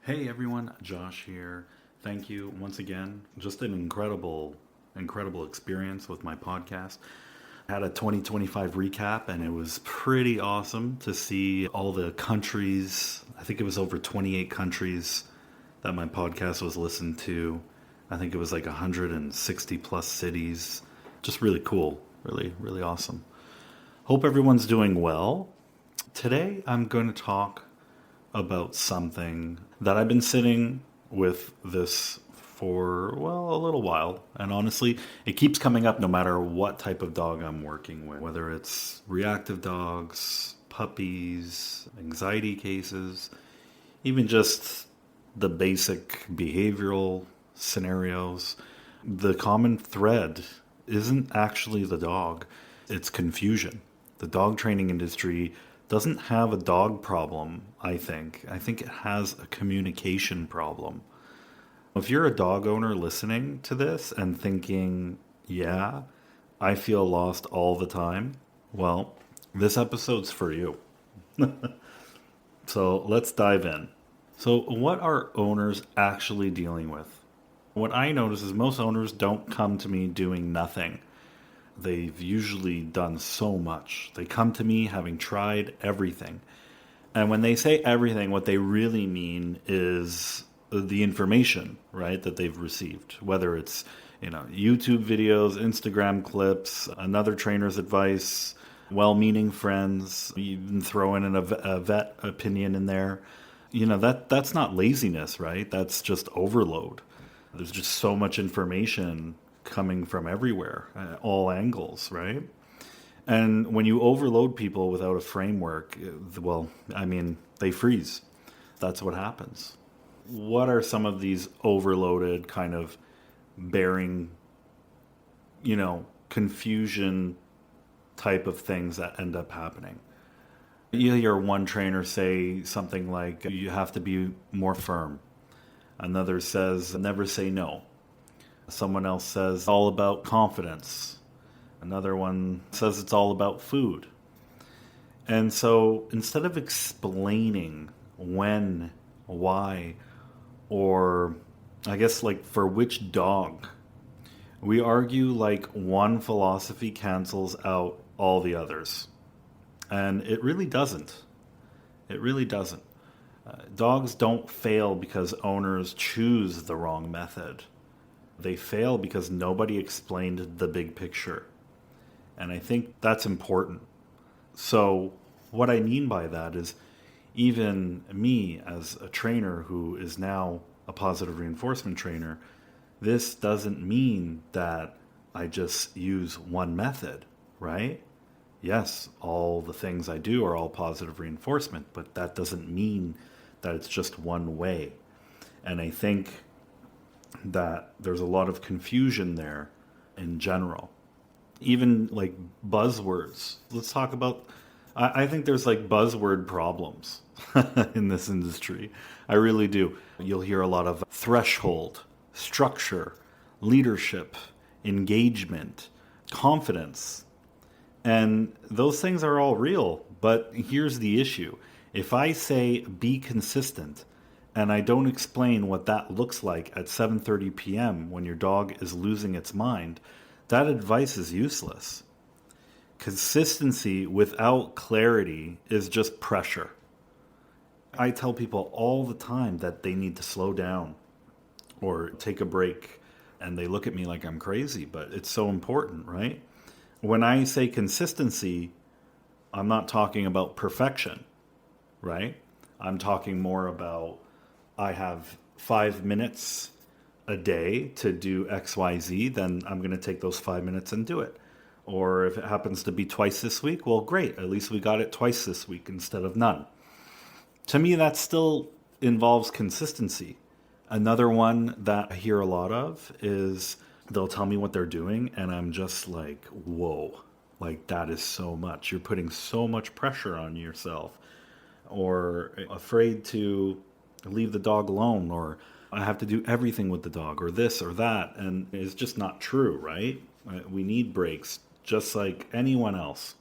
Hey everyone, Josh here. Thank you once again. Just an incredible experience with my podcast. I had a 2025 recap and it was pretty awesome to see all the countries. I think it was over 28 countries that my podcast was listened to. I think it was like 160 plus cities. Just really cool. Really awesome. Hope everyone's doing well. Today I'm going to talk about something that I've been sitting with this for, well, a little while. And honestly, it keeps coming up no matter what type of dog I'm working with, whether it's reactive dogs, puppies, anxiety cases, even just the basic behavioral scenarios. The common thread isn't actually the dog, it's confusion. The dog training industry doesn't have a dog problem, I think. I think it has a communication problem. If you're a dog owner listening to this and thinking, yeah, I feel lost all the time, well, this episode's for you. So let's dive in. So, what are owners actually dealing with? What I notice is most owners don't come to me doing nothing. They've usually done so much. They come to me having tried everything. And when they say everything, what they really mean is the information, right, that they've received, whether it's, YouTube videos, Instagram clips, another trainer's advice, well-meaning friends, even throw in a vet opinion in there. That's not laziness, right? That's just overload. There's just so much information coming from everywhere, all angles, right? And when you overload people without a framework, well, they freeze. That's what happens. What are some of these overloaded kind of bearing, confusion type of things that end up happening? You hear one trainer say something like, you have to be more firm. Another says, never say no. Someone else says, all about confidence. Another one says it's all about food. And so instead of explaining when, why, or I guess like for which dog, we argue like one philosophy cancels out all the others. And it really doesn't. It really doesn't. Dogs don't fail because owners choose the wrong method. They fail because nobody explained the big picture. And I think that's important. So, what I mean by that is even me as a trainer who is now a positive reinforcement trainer, this doesn't mean that I just use one method, right? Yes, all the things I do are all positive reinforcement, but that doesn't mean that it's just one way. And I think that there's a lot of confusion there in general. Even like buzzwords. Let's talk about. I think there's like buzzword problems in this industry. I really do. You'll hear a lot of threshold, structure, leadership, engagement, confidence. And those things are all real. But here's the issue. If I say be consistent, and I don't explain what that looks like at 7:30 p.m. when your dog is losing its mind, that advice is useless. Consistency without clarity is just pressure. I tell people all the time that they need to slow down or take a break, and they look at me like I'm crazy, but it's so important, right? When I say consistency, I'm not talking about perfection, right? I'm talking more about I have 5 minutes a day to do XYZ, then I'm going to take those 5 minutes and do it. Or if it happens to be twice this week, well, great. At least we got it twice this week instead of none. To me, that still involves consistency. Another one that I hear a lot of is they'll tell me what they're doing, and I'm just like, whoa, like that is so much. You're putting so much pressure on yourself. Or afraid to leave the dog alone, or I have to do everything with the dog, or this or that. And it's just not true, right? We need breaks just like anyone else.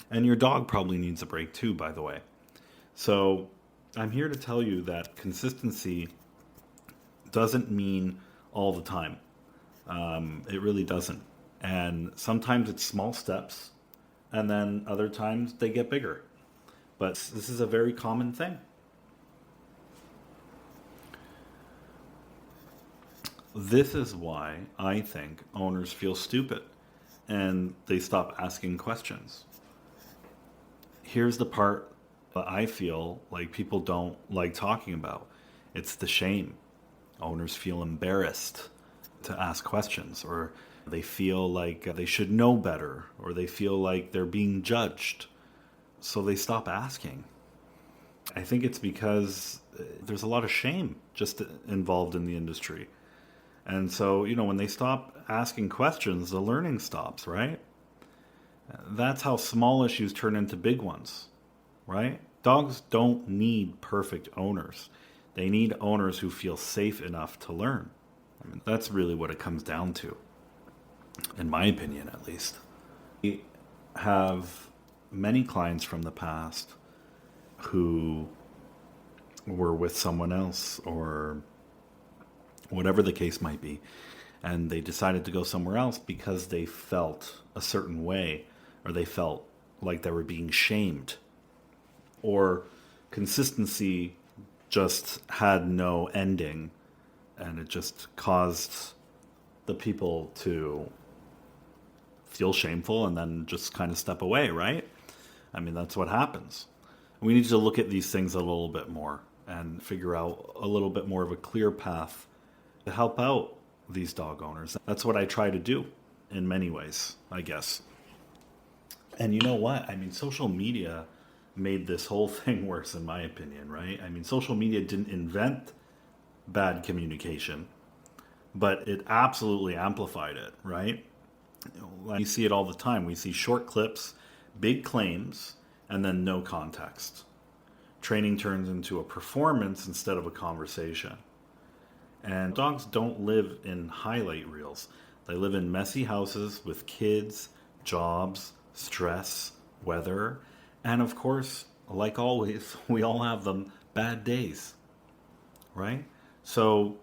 And your dog probably needs a break too, by the way. So I'm here to tell you that consistency doesn't mean all the time. It really doesn't. And sometimes it's small steps, and then other times they get bigger. But this is a very common thing. This is why I think owners feel stupid and they stop asking questions. Here's the part that I feel like people don't like talking about. It's the shame. Owners feel embarrassed to ask questions, or they feel like they should know better, or they feel like they're being judged. So they stop asking. I think it's because there's a lot of shame just involved in the industry. And so, when they stop asking questions, the learning stops, right? That's how small issues turn into big ones, right? Dogs don't need perfect owners. They need owners who feel safe enough to learn. I mean, that's really what it comes down to, in my opinion, at least. We have many clients from the past who were with someone else or whatever the case might be, and they decided to go somewhere else because they felt a certain way, or they felt like they were being shamed, or consistency just had no ending, and it just caused the people to feel shameful and then just kind of step away, right? I mean, that's what happens. We need to look at these things a little bit more and figure out a little bit more of a clear path to help out these dog owners. That's what I try to do in many ways, I guess. And you know what? I mean, social media made this whole thing worse, in my opinion, right? I mean, social media didn't invent bad communication, but it absolutely amplified it, right? We see it all the time. We see short clips, big claims, and then no context. Training turns into a performance instead of a conversation. And dogs don't live in highlight reels. They live in messy houses with kids, jobs, stress, weather, and of course, like always, we all have them bad days, right? So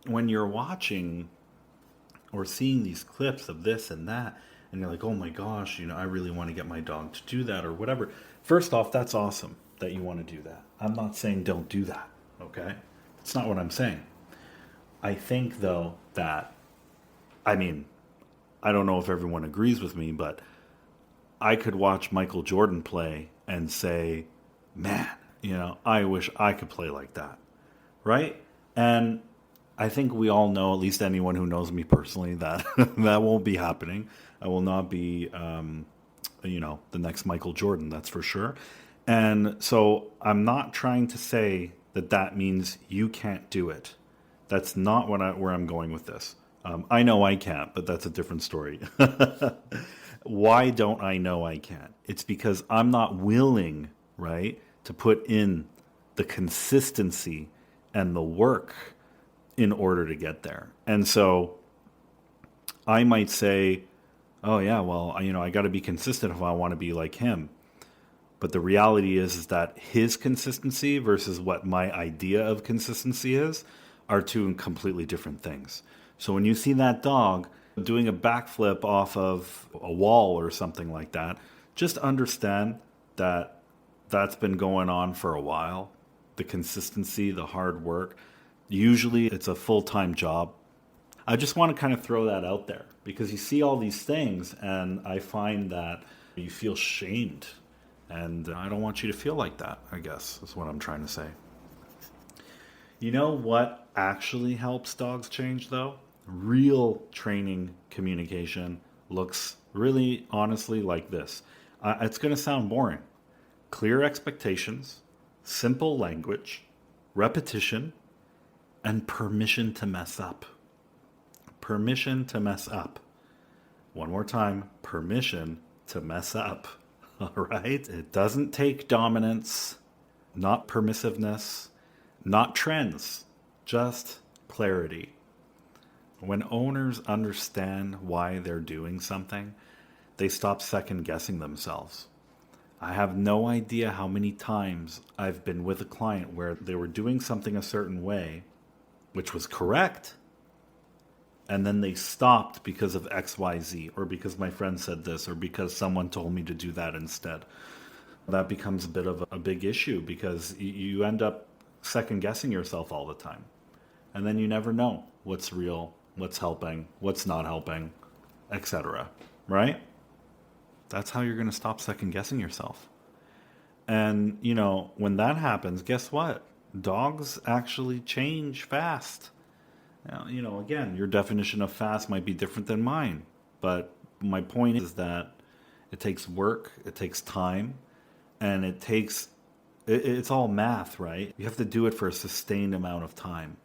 when you're watching or seeing these clips of this and that, and you're like, oh my gosh, I really want to get my dog to do that or whatever. First off, that's awesome that you want to do that. I'm not saying don't do that, okay? That's not what I'm saying. I think, though, that, I don't know if everyone agrees with me, but I could watch Michael Jordan play and say, man, I wish I could play like that, right? And I think we all know, at least anyone who knows me personally, that that won't be happening. I will not be, the next Michael Jordan, that's for sure. And so I'm not trying to say that means you can't do it. That's not where I'm going with this. I know I can't, but that's a different story. Why don't I know I can't? It's because I'm not willing, right, to put in the consistency and the work in order to get there. And so I might say, oh yeah, well, I got to be consistent if I want to be like him. But the reality is that his consistency versus what my idea of consistency is are two completely different things. So when you see that dog doing a backflip off of a wall or something like that, just understand that that's been going on for a while. The consistency, the hard work. Usually it's a full-time job. I just want to kind of throw that out there because you see all these things and I find that you feel shamed. And I don't want you to feel like that, I guess, is what I'm trying to say. You know what actually helps dogs change, though? Real training communication looks really honestly like this. It's going to sound boring. Clear expectations, simple language, repetition, and permission to mess up. Permission to mess up. One more time, permission to mess up. All right? It doesn't take dominance, not permissiveness, not trends, just clarity. When owners understand why they're doing something, they stop second guessing themselves. I have no idea how many times I've been with a client where they were doing something a certain way, which was correct, and then they stopped because of XYZ, or because my friend said this, or because someone told me to do that instead. That becomes a bit of a big issue because you end up second guessing yourself all the time. And then you never know what's real, what's helping, what's not helping, etc. Right? That's how you're going to stop second guessing yourself. And, when that happens, guess what? Dogs actually change fast. Now, again, your definition of fast might be different than mine. But my point is that it takes work, it takes time, and it's all math, right? You have to do it for a sustained amount of time.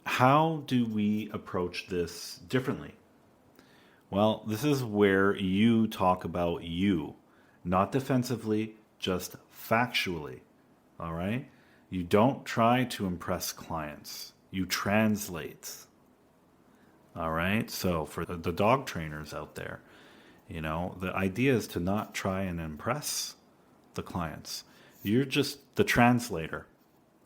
How do we approach this differently? Well, this is where you talk about you, not defensively, just factually. All right? You don't try to impress clients. You translate. All right? So for the dog trainers out there, the idea is to not try and impress the clients. You're just the translator.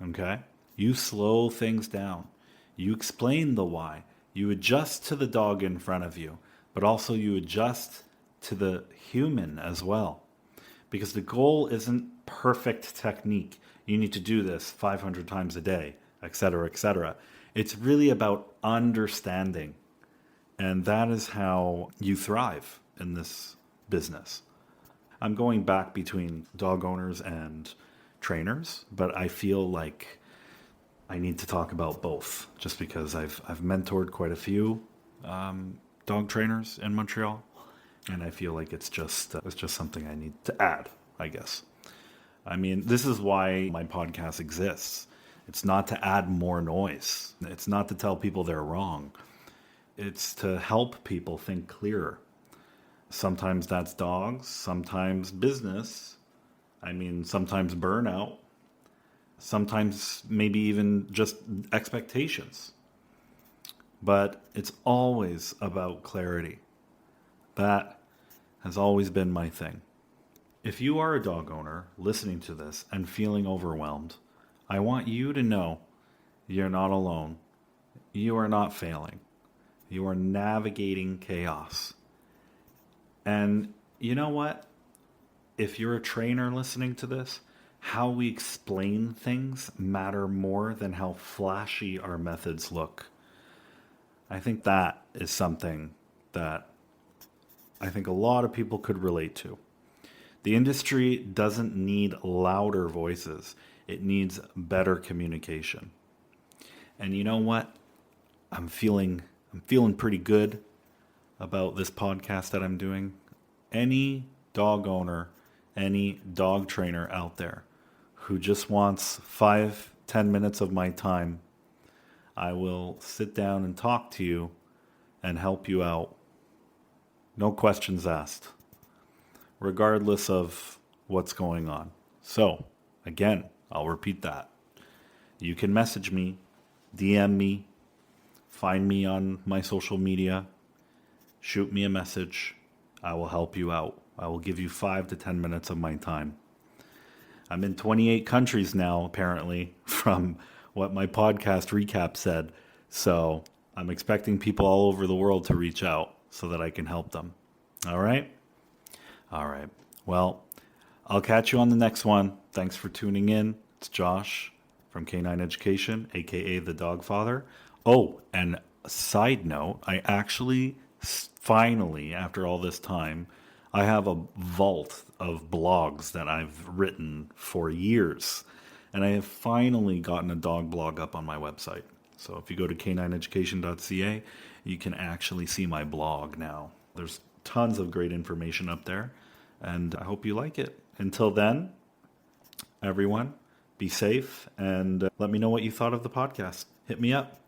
Okay? You slow things down. You explain the why. You adjust to the dog in front of you, but also you adjust to the human as well. Because the goal isn't perfect technique. You need to do this 500 times a day, etc., etc. It's really about understanding. And that is how you thrive in this business. I'm going back between dog owners and trainers, but I feel like I need to talk about both, just because I've mentored quite a few dog trainers in Montreal, and I feel like it's just something I need to add, I guess. I mean, this is why my podcast exists. It's not to add more noise. It's not to tell people they're wrong. It's to help people think clearer. Sometimes that's dogs, sometimes business. I mean, sometimes burnout. Sometimes maybe even just expectations. But it's always about clarity. That has always been my thing. If you are a dog owner listening to this and feeling overwhelmed, I want you to know you're not alone. You are not failing. You are navigating chaos. And you know what? If you're a trainer listening to this, how we explain things matter more than how flashy our methods look. I think that is something that I think a lot of people could relate to. The industry doesn't need louder voices. It needs better communication. And you know what? I'm feeling pretty good about this podcast that I'm doing. Any dog owner, any dog trainer out there who just wants 5-10 minutes of my time, I will sit down and talk to you and help you out. No questions asked, regardless of what's going on. So, again, I'll repeat that. You can message me, DM me, find me on my social media, shoot me a message. I will help you out. I will give you 5 to 10 minutes of my time. I'm in 28 countries now, apparently, from what my podcast recap said. So I'm expecting people all over the world to reach out so that I can help them. All right? All right. Well, I'll catch you on the next one. Thanks for tuning in. It's Josh from Canine Education, a.k.a. The Dog Father. Oh, and a side note, I actually finally, after all this time, I have a vault of blogs that I've written for years. And I have finally gotten a dog blog up on my website. So if you go to canineeducation.ca, you can actually see my blog now. There's tons of great information up there, and I hope you like it. Until then, everyone, be safe, and let me know what you thought of the podcast. Hit me up.